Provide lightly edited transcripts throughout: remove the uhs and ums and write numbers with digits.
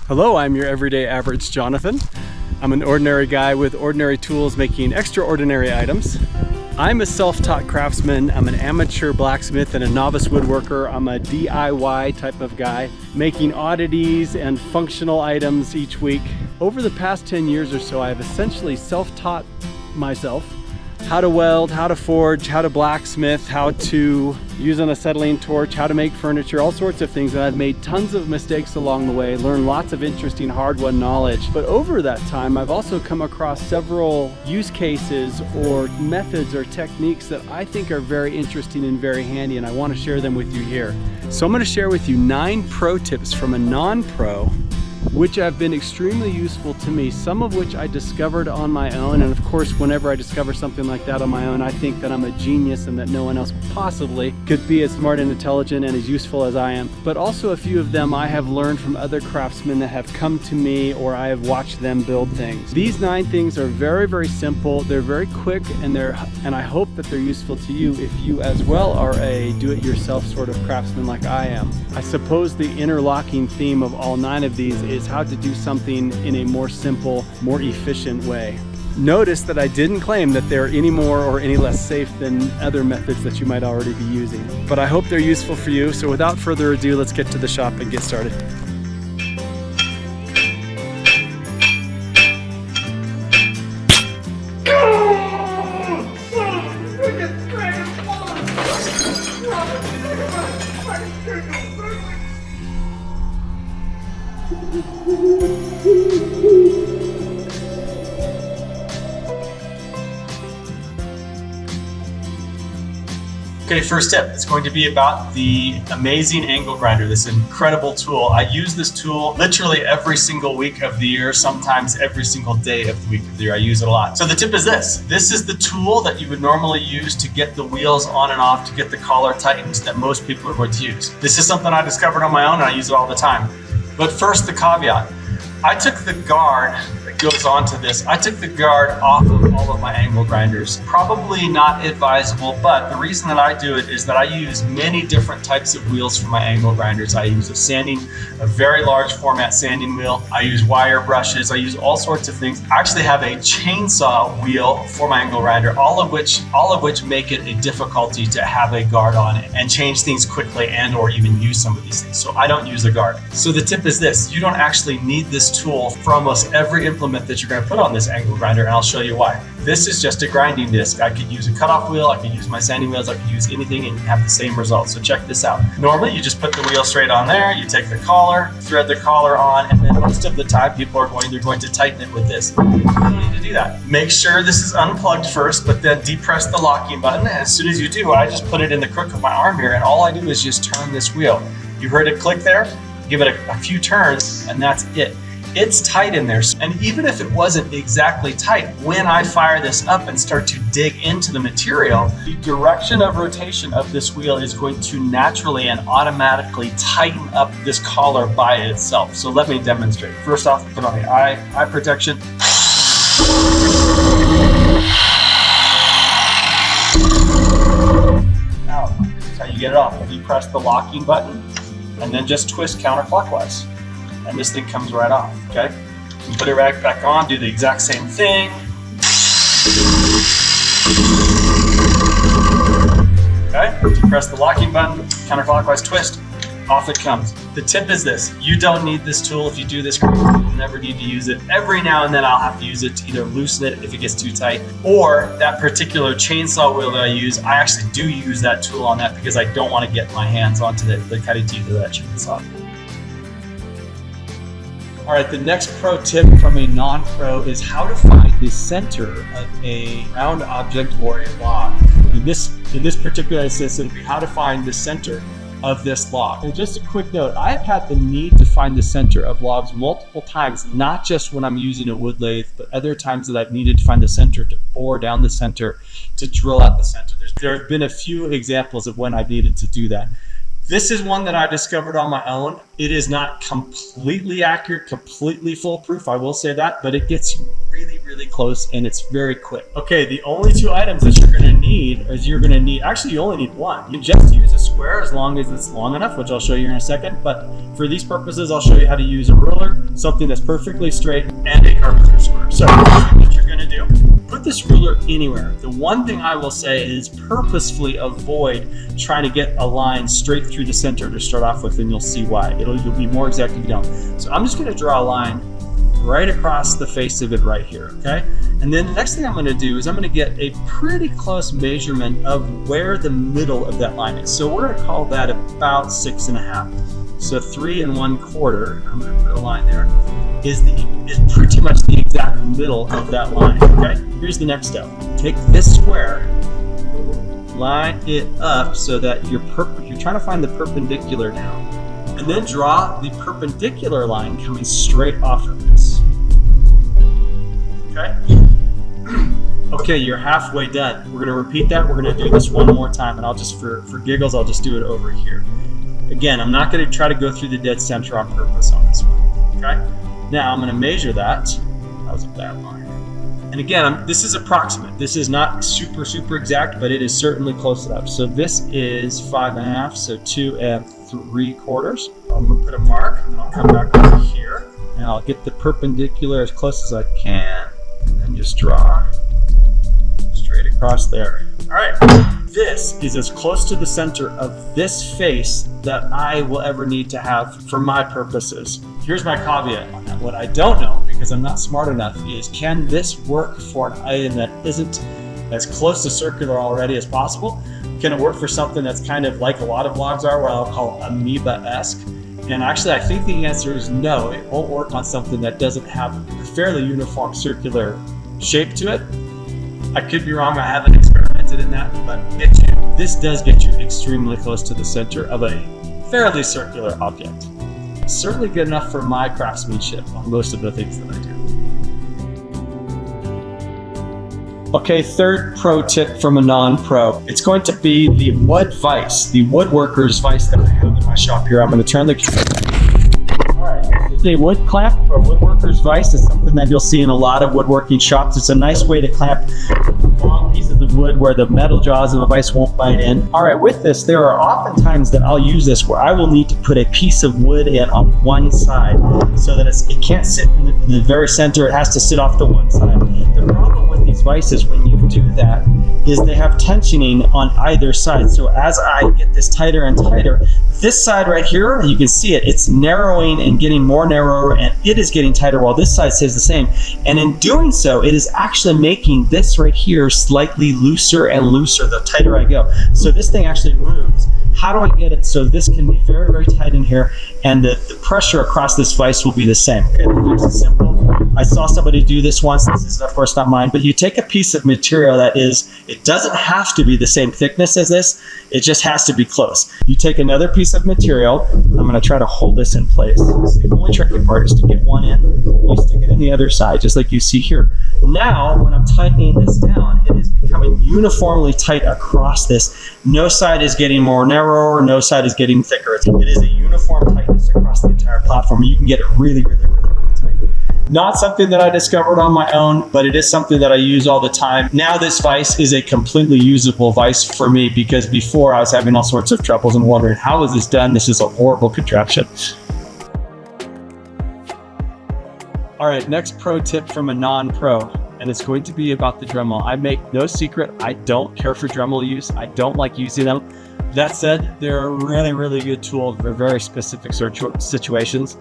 Hello, I'm your everyday average Jonathan. I'm an ordinary guy with ordinary tools making extraordinary items. I'm a self-taught craftsman. I'm an amateur blacksmith and a novice woodworker. I'm a DIY type of guy, making oddities and functional items each week. Over the past 10 years or so, I've essentially self-taught myself how to weld, how to forge, how to blacksmith, how to use an acetylene torch, how to make furniture, all sorts of things. And I've made tons of mistakes along the way, learned lots of interesting hard-won knowledge. But over that time, I've also come across several use cases or methods or techniques that I think are very interesting and very handy, and I want to share them with you here. So I'm going to share with you 9 pro tips from a non-pro which have been extremely useful to me, some of which I discovered on my own. And of course, whenever I discover something like that on my own, I think that I'm a genius and that no one else possibly could be as smart and intelligent and as useful as I am. But also a few of them I have learned from other craftsmen that have come to me, or I have watched them build things. These 9 things are very, very simple. They're very quick, and I hope that they're useful to you if you as well are a do-it-yourself sort of craftsman like I am. I suppose the interlocking theme of all 9 of these is how to do something in a more simple, more efficient way. Notice that I didn't claim that they're any more or any less safe than other methods that you might already be using. But I hope they're useful for you. So without further ado, let's get to the shop and get started. Okay, first tip, it's going to be about the amazing angle grinder, this incredible tool. I use this tool literally every single week of the year, sometimes every single day of the week of the year. I use it a lot. So the tip is this. This is the tool that you would normally use to get the wheels on and off, to get the collar tightened, that most people are going to use. This is something I discovered on my own, and I use it all the time. But first, the caveat. I took the guard that goes onto this, I took the guard off of all of my angle grinders. Probably not advisable, but the reason that I do it is that I use many different types of wheels for my angle grinders. I use a very large format sanding wheel. I use wire brushes. I use all sorts of things. I actually have a chainsaw wheel for my angle grinder, all of which make it a difficulty to have a guard on it and change things quickly and or even use some of these things. So I don't use a guard. So the tip is this, you don't actually need this tool for almost every implement that you're going to put on this angle grinder, and I'll show you why. This is just a grinding disc. I could use a cutoff wheel, I could use my sanding wheels, I could use anything and have the same result. So check this out. Normally you just put the wheel straight on there, you take the collar, thread the collar on, and then most of the time people are going to tighten it with this. You don't need to do that. Make sure this is unplugged first, but then depress the locking button. And as soon as you do, I just put it in the crook of my arm here, and all I do is just turn this wheel. You heard it click there? Give it a few turns, and that's it. It's tight in there. And even if it wasn't exactly tight, when I fire this up and start to dig into the material, the direction of rotation of this wheel is going to naturally and automatically tighten up this collar by itself. So let me demonstrate. First off, put on the eye protection. Now, that's how you get it off. You press the locking button and then just twist counterclockwise. And this thing comes right off, okay? You put it right back on, do the exact same thing. Okay, you press the locking button, counterclockwise twist, off it comes. The tip is this, you don't need this tool if you do this correctly. You'll never need to use it. Every now and then I'll have to use it to either loosen it if it gets too tight, or that particular chainsaw wheel that I use, I actually do use that tool on that because I don't want to get my hands onto the cutting teeth of that chainsaw. All right, the next pro tip from a non-pro is how to find the center of a round object or a log. In this particular instance, it would be how to find the center of this log. And just a quick note, I've had the need to find the center of logs multiple times, not just when I'm using a wood lathe, but other times that I've needed to find the center, to bore down the center, to drill out the center. There have been a few examples of when I've needed to do that. This is one that I discovered on my own. It is not completely accurate, completely foolproof, I will say that, but it gets you really, really close and it's very quick. Okay, the only 2 items that you're gonna need is actually you only need one. You just use a square as long as it's long enough, which I'll show you in a second. But for these purposes, I'll show you how to use a ruler, something that's perfectly straight, and a carpenter square. So what you're gonna do, put this ruler anywhere. The one thing I will say is purposefully avoid trying to get a line straight through the center to start off with, and you'll see why. You'll be more exact if you don't. So I'm just gonna draw a line right across the face of it right here, okay? And then the next thing I'm gonna do is I'm gonna get a pretty close measurement of where the middle of that line is. So we're gonna call that about 6.5. So 3 1/4, I'm gonna put a line there, is pretty much the exact middle of that line, okay? Here's the next step. Take this square, line it up so that you're trying to find the perpendicular now. And then draw the perpendicular line coming straight off of this. Okay? Okay, you're halfway done. We're gonna repeat that. We're gonna do this one more time, and I'll just, for giggles, I'll just do it over here. Again, I'm not gonna try to go through the dead center on purpose on this one, okay? Now I'm gonna measure that. That was a bad line. And again, this is approximate. This is not super exact, but it is certainly close enough. So this is 5.5, so 2 3/4. I'm gonna put a mark, and then I'll come back over here, and I'll get the perpendicular as close as I can, and then just draw straight across there. All right, this is as close to the center of this face that I will ever need to have for my purposes. Here's my caveat on that. What I don't know, because I'm not smart enough, is can this work for an item that isn't as close to circular already as possible? Can it work for something that's kind of like a lot of logs are, what I'll call amoeba-esque? And actually, I think the answer is no. It won't work on something that doesn't have a fairly uniform circular shape to it. I could be wrong, I haven't experimented in that, but this does get you extremely close to the center of a fairly circular object. Certainly good enough for my craftsmanship on most of the things that I do. Okay, third pro tip from a non-pro. It's going to be the wood vise, the woodworker's vise that I have in my shop here. I'm going to turn the camera. All right, this is a wood clamp or woodworker's vise. It's something that you'll see in a lot of woodworking shops. It's a nice way to clamp long pieces of wood where the metal jaws of the vise won't bite in. All right, with this, there are often times that I'll use this where I will need to put a piece of wood in on one side so that it can't sit in the very center. It has to sit off to one side. The problem with these vices when you do that is they have tensioning on either side. So as I get this tighter and tighter, this side right here, you can see it's narrowing and getting more narrower, and it is getting tighter while this side stays the same. And in doing so, it is actually making this right here slightly looser and looser the tighter I go. So this thing actually moves. How do I get it so this can be very tight in here, and the pressure across this vise will be the same? Okay, it's simple. I saw somebody do this once. This is of course not mine, but you take a piece of material that it doesn't have to be the same thickness as this, it just has to be close. You take another piece of material. I'm going to try to hold this in place. The only tricky part is to get one in. You stick it in the other side, just like you see here. Now, when I'm tightening this down, it is becoming uniformly tight across this. No side is getting more narrower, no side is getting thicker. It is a uniform tightness across the entire platform. You can get it really tight. Not something that I discovered on my own, but it is something that I use all the time. Now this vise is a completely usable vise for me, because before I was having all sorts of troubles and wondering, how is this done? This is a horrible contraption. All right, next pro tip from a non-pro, and it's going to be about the Dremel. I make no secret, I don't care for Dremel use. I don't like using them. That said, they're a really good tool for very specific situations.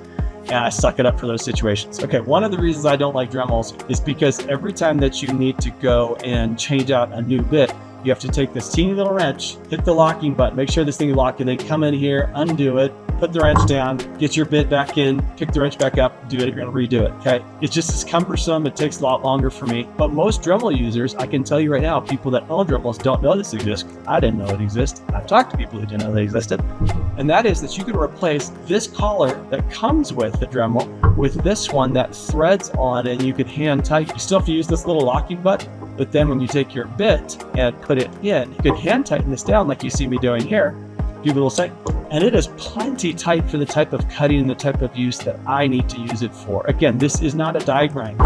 And I suck it up for those situations. Okay, one of the reasons I don't like Dremels is because every time that you need to go and change out a new bit, you have to take this teeny little wrench, hit the locking button, make sure this thing is locked, and then come in here, undo it, put the wrench down, get your bit back in, pick the wrench back up, do it again, redo it, okay? It's just as cumbersome, it takes a lot longer for me. But most Dremel users, I can tell you right now, people that own Dremels don't know this exists. I didn't know it existed. I've talked to people who didn't know they existed. And that is that you can replace this collar that comes with the Dremel with this one that threads on, and you can hand tight. You still have to use this little locking button, but then when you take your bit and put it in, you can hand tighten this down like you see me doing here. Give it a little tight, and it is plenty tight for the type of cutting and the type of use that I need to use it for. Again, this is not a die grind.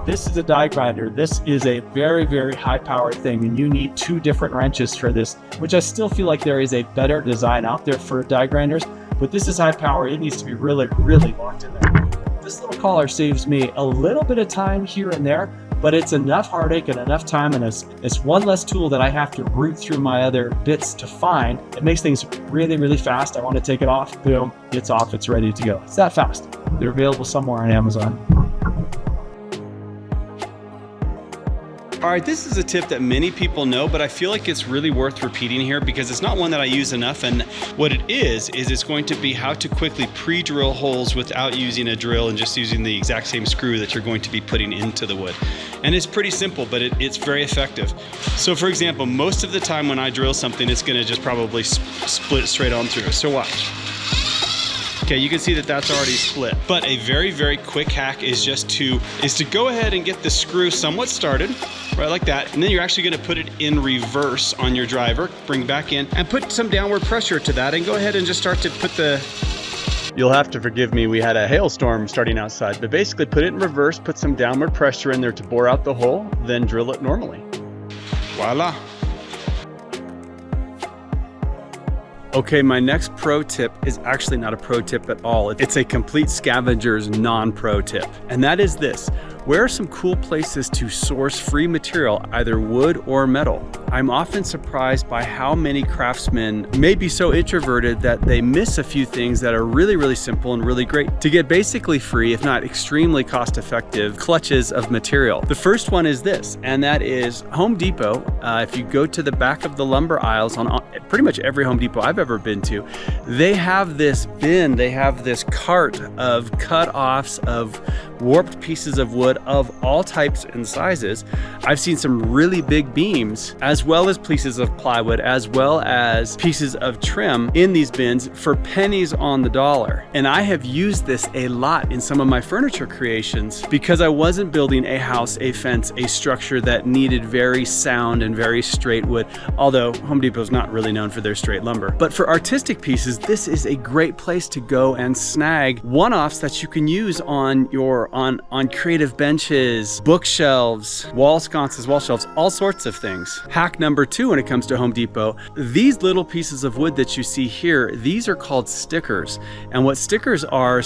This is a die grinder. This is a very, very high powered thing, and you need 2 different wrenches for this, which I still feel like there is a better design out there for die grinders, but this is high power. It needs to be really, really locked in there. This little collar saves me a little bit of time here and there, but it's enough heartache and enough time, and it's one less tool that I have to root through my other bits to find. It makes things really, really fast. I want to take it off, boom, it's off, it's ready to go. It's that fast. They're available somewhere on Amazon. All right, this is a tip that many people know, but I feel like it's really worth repeating here because it's not one that I use enough. And what it is it's going to be how to quickly pre-drill holes without using a drill and just using the exact same screw that you're going to be putting into the wood. And it's pretty simple, but it's very effective. So for example, most of the time when I drill something, it's gonna just probably split straight on through. So watch. Okay, you can see that that's already split. But a very, very quick hack is to go ahead and get the screw somewhat started, right like that. And then you're actually gonna put it in reverse on your driver, bring back in, and put some downward pressure to that, and go ahead and just start to put the... You'll have to forgive me, we had a hailstorm starting outside, but basically put it in reverse, put some downward pressure in there to bore out the hole, then drill it normally. Voila. Okay, my next pro tip is actually not a pro tip at all. It's a complete scavenger's non-pro tip. And that is this: where are some cool places to source free material, either wood or metal? I'm often surprised by how many craftsmen may be so introverted that they miss a few things that are really, really simple and really great to get basically free, if not extremely cost-effective, clutches of material. The first one is this, and that is Home Depot. If you go to the back of the lumber aisles on pretty much every Home Depot I've ever been to, they have this bin, they have this cart of cut-offs of warped pieces of wood of all types and sizes. I've seen some really big beams, as well as pieces of plywood, as well as pieces of trim in these bins for pennies on the dollar. And I have used this a lot in some of my furniture creations because I wasn't building a house, a fence, a structure that needed very sound and very straight wood, although Home Depot is not really known for their straight lumber. But for artistic pieces, this is a great place to go and snag one-offs that you can use on your on creative benches, bookshelves, wall sconces, wall shelves, all sorts of things. Hack number 2 when it comes to Home Depot, these little pieces of wood that you see here, these are called stickers. And what stickers are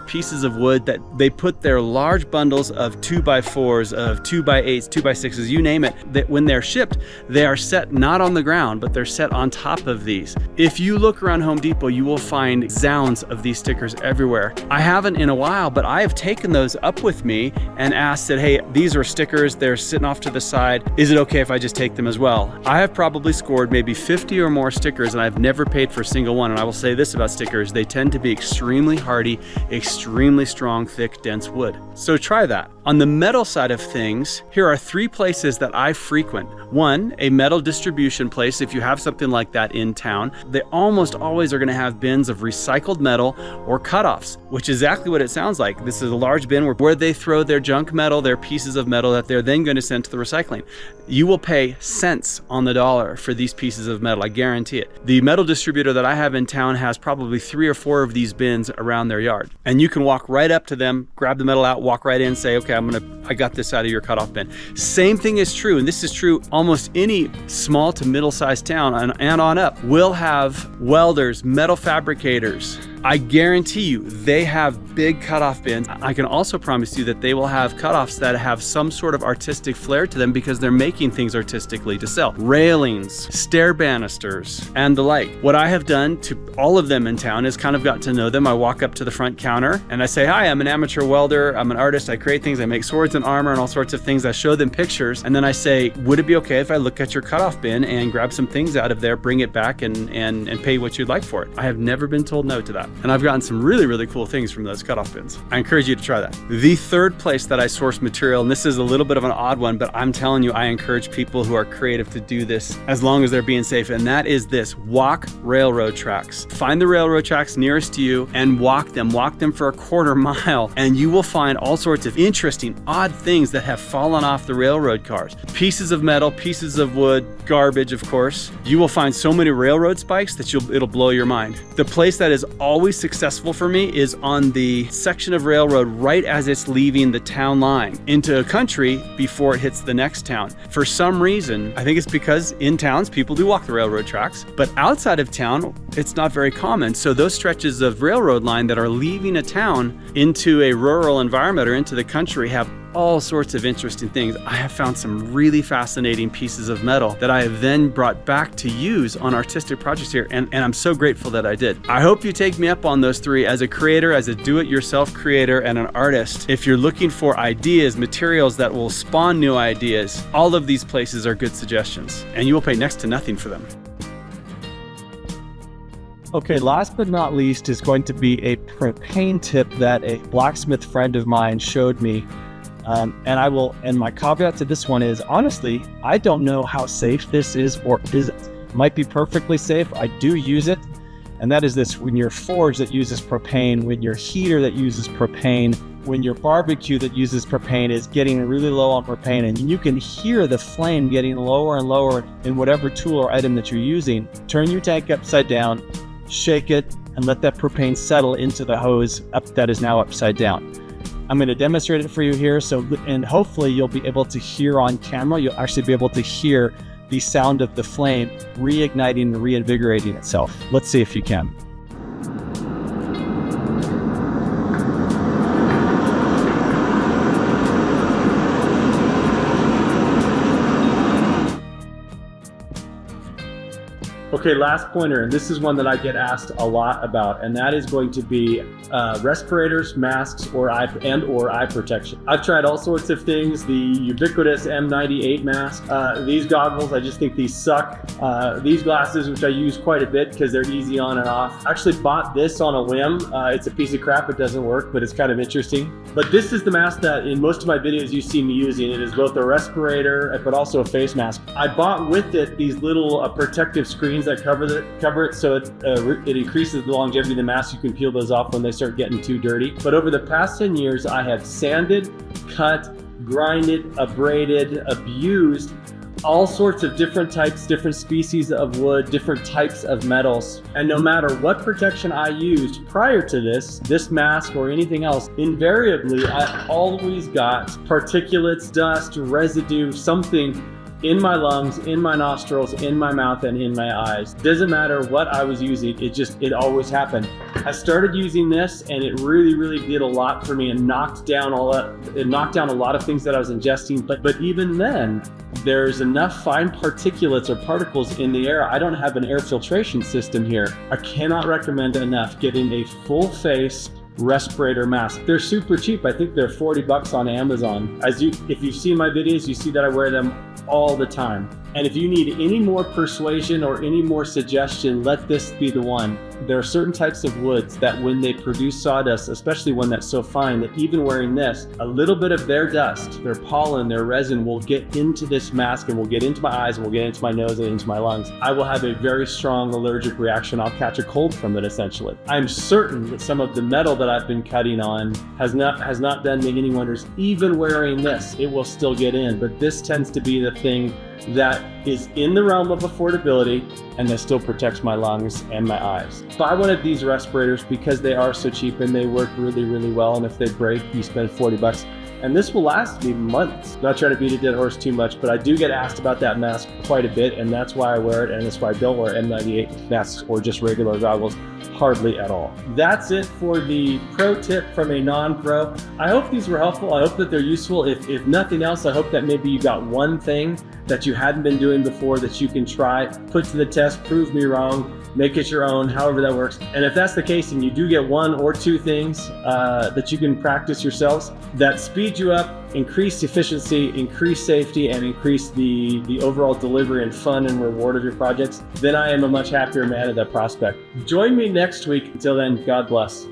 pieces of wood that they put their large bundles of 2x4s, of 2x8s, 2x6s, you name it, that when they're shipped, they are set not on the ground, but they're set on top of these. If you look around Home Depot, you will find zounds of these stickers everywhere. I haven't in a while, but I have taken those up with me and asked that, hey, these are stickers, they're sitting off to the side. Is it okay if I just take them as well? I have probably scored maybe 50 or more stickers, and I've never paid for a single one. And I will say this about stickers: they tend to be extremely hardy, extremely strong, thick, dense wood. So try that. On the metal side of things, here are 3 places that I frequent. 1, a metal distribution place. If you have something like that in town, they almost always are going to have bins of recycled metal or cutoffs, which is exactly what it sounds like. This is a large bin where they throw their junk metal, their pieces of metal that they're then going to send to the recycling. You will pay cents on the dollar for these pieces of metal, I guarantee it. The metal distributor that I have in town has probably 3 or 4 of these bins around their yard. And you can walk right up to them, grab the metal out, walk right in, say, okay, I got this out of your cutoff bin. Same thing is true, and this is true almost any small to middle-sized town and on up, will have welders, metal fabricators. I guarantee you they have big cutoff bins. I can also promise you that they will have cutoffs that have some sort of artistic flair to them because they're making things artistically to sell. Railings, stair banisters, and the like. What I have done to all of them in town is kind of got to know them. I walk up to the front counter and I say, hi, I'm an amateur welder, I'm an artist, I create things, I make swords and armor and all sorts of things. I show them pictures, and then I say, would it be okay if I look at your cutoff bin and grab some things out of there, bring it back and pay what you'd like for it? I have never been told no to that. And I've gotten some really, really cool things from those cutoff bins. I encourage you to try that. The third place that I source material, and this is a little bit of an odd one, but I'm telling you, I encourage people who are creative to do this as long as they're being safe, and that is this: walk railroad tracks. Find the railroad tracks nearest to you and walk them for a quarter mile, and you will find all sorts of interesting, odd things that have fallen off the railroad cars. Pieces of metal, pieces of wood, garbage, of course. You will find so many railroad spikes that it'll blow your mind. The place that is always always successful for me is on the section of railroad right as it's leaving the town line into a country before it hits the next town. For some reason, I think it's because in towns people do walk the railroad tracks, but outside of town it's not very common. So those stretches of railroad line that are leaving a town into a rural environment or into the country have all sorts of interesting things. I have found some really fascinating pieces of metal that I have then brought back to use on artistic projects here, and I'm so grateful that I did. I hope you take me up on those three as a creator, as a do-it-yourself creator and an artist. If you're looking for ideas, materials that will spawn new ideas, all of these places are good suggestions, and you will pay next to nothing for them. Okay, last but not least is going to be a propane tip that a blacksmith friend of mine showed me. And my caveat to this one is, honestly, I don't know how safe this is or isn't. It might be perfectly safe. I do use it. And that is this: when your forge that uses propane, when your heater that uses propane, when your barbecue that uses propane is getting really low on propane, and you can hear the flame getting lower and lower in whatever tool or item that you're using, turn your tank upside down, shake it, and let that propane settle into the hose that is now upside down. I'm going to demonstrate it for you here, and hopefully you'll be able to hear on camera. You'll actually be able to hear the sound of the flame reigniting and reinvigorating itself. Let's see if you can. Okay, last pointer, and this is one that I get asked a lot about, and that is going to be respirators, masks, or eye protection. I've tried all sorts of things. The ubiquitous M98 mask, these goggles, I just think these suck. These glasses, which I use quite a bit because they're easy on and off. I actually bought this on a whim. It's a piece of crap, it doesn't work, but it's kind of interesting. But this is the mask that in most of my videos you see me using. It is both a respirator, but also a face mask. I bought with it these little protective screens that cover it, so it increases the longevity of the mask. You can peel those off when they start getting too dirty. But over the past 10 years, I have sanded, cut, grinded, abraded, abused all sorts of different types, different species of wood, different types of metals. And no matter what protection I used prior to this mask or anything else, invariably I always got particulates, dust, residue, something in my lungs, in my nostrils, in my mouth, and in my eyes. Doesn't matter what I was using, it always happened. I started using this and it really did a lot for me and knocked down a lot of things that I was ingesting. But even then, there's enough fine particulates or particles in the air. I don't have an air filtration system here. I cannot recommend enough getting a full face respirator mask. They're super cheap. I think they're $40 on Amazon. If you've seen my videos, you see that I wear them all the time. And if you need any more persuasion or any more suggestion, let this be the one. There are certain types of woods that when they produce sawdust, especially one that's so fine, that even wearing this, a little bit of their dust, their pollen, their resin will get into this mask and will get into my eyes and will get into my nose and into my lungs. I will have a very strong allergic reaction. I'll catch a cold from it, essentially. I'm certain that some of the metal that I've been cutting on has not done me any wonders. Even wearing this, it will still get in. But this tends to be the thing that is in the realm of affordability and that still protects my lungs and my eyes. Buy one of these respirators because they are so cheap and they work really well, and if they break, you spend $40. And this will last me months. Not trying to beat a dead horse too much, but I do get asked about that mask quite a bit, and that's why I wear it, and that's why I don't wear N98 masks or just regular goggles hardly at all. That's it for the pro tip from a non-pro. I hope these were helpful. I hope that they're useful. If nothing else, I hope that maybe you got one thing that you hadn't been doing before that you can try, put to the test, prove me wrong, make it your own, however that works. And if that's the case and you do get one or two things that you can practice yourselves that speed you up, increase efficiency, increase safety, and increase the overall delivery and fun and reward of your projects, then I am a much happier man at that prospect. Join me next week. Until then, God bless.